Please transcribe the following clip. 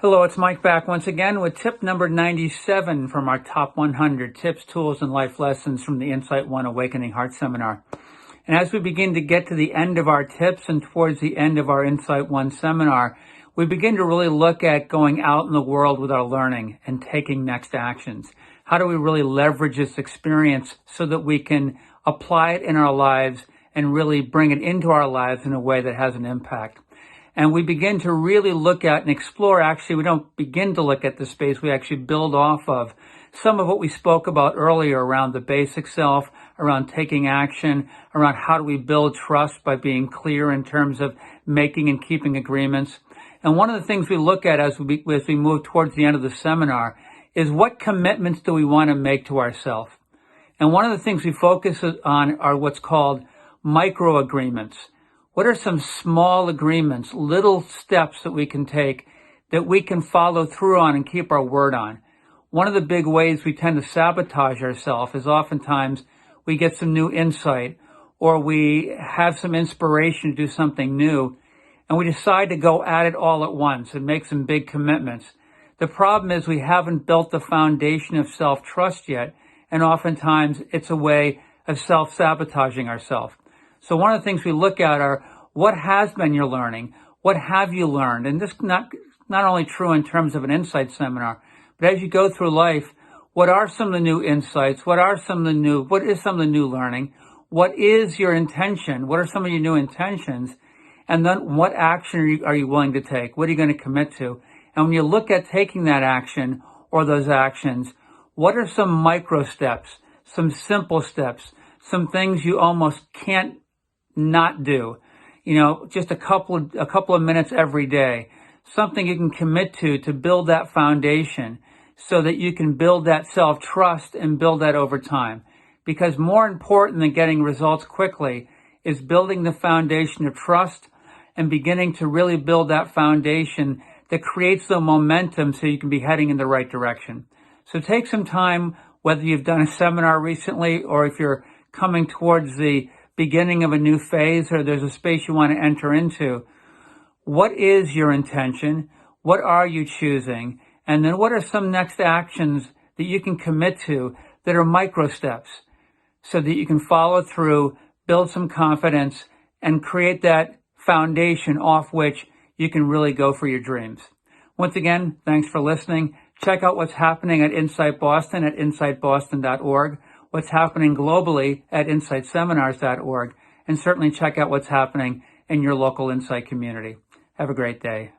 Hello, it's Mike back once again with tip number 97 from our top 100 tips, tools, and life lessons from the Insight One Awakening Heart Seminar. And as we begin to get to the end of our tips and towards the end of our Insight One seminar, we begin to really look at going out in the world with our learning and taking next actions. How do we really leverage this experience so that we can apply it in our lives and really bring it into our lives in a way that has an impact? And we begin to really look at and explore. Actually, we don't begin to look at the space. We actually build off of some of what we spoke about earlier around the basic self, around taking action, around how do we build trust by being clear in terms of making and keeping agreements. And one of the things we look at as we move towards the end of the seminar is what commitments do we want to make to ourselves? And one of the things we focus on are what's called micro agreements. What are some small agreements, little steps that we can take that we can follow through on and keep our word on? One of the big ways we tend to sabotage ourselves is oftentimes we get some new insight or we have some inspiration to do something new and we decide to go at it all at once and make some big commitments. The problem is we haven't built the foundation of self-trust yet, and oftentimes it's a way of self-sabotaging ourselves. So one of the things we look at are what has been your learning? What have you learned? And this is not only true in terms of an insight seminar, but as you go through life, what are some of the new insights? What is some of the new learning? What is your intention? What are some of your new intentions? And then what action are you willing to take? What are you going to commit to? And when you look at taking that action or those actions, what are some micro steps, some simple steps, some things you almost can't not do, just a couple of minutes every day, something you can commit to build that foundation so that you can build that self-trust and build that over time. Because more important than getting results quickly is building the foundation of trust and beginning to really build that foundation that creates the momentum so you can be heading in the right direction. So take some time, whether you've done a seminar recently or if you're coming towards the beginning of a new phase or there's a space you want to enter into. What is your intention? What are you choosing? And then what are some next actions that you can commit to that are micro steps so that you can follow through, build some confidence, and create that foundation off which you can really go for your dreams. Once again, thanks for listening. Check out what's happening at Insight Boston at insightboston.org. What's happening globally at insightseminars.org, and certainly check out what's happening in your local Insight community. Have a great day.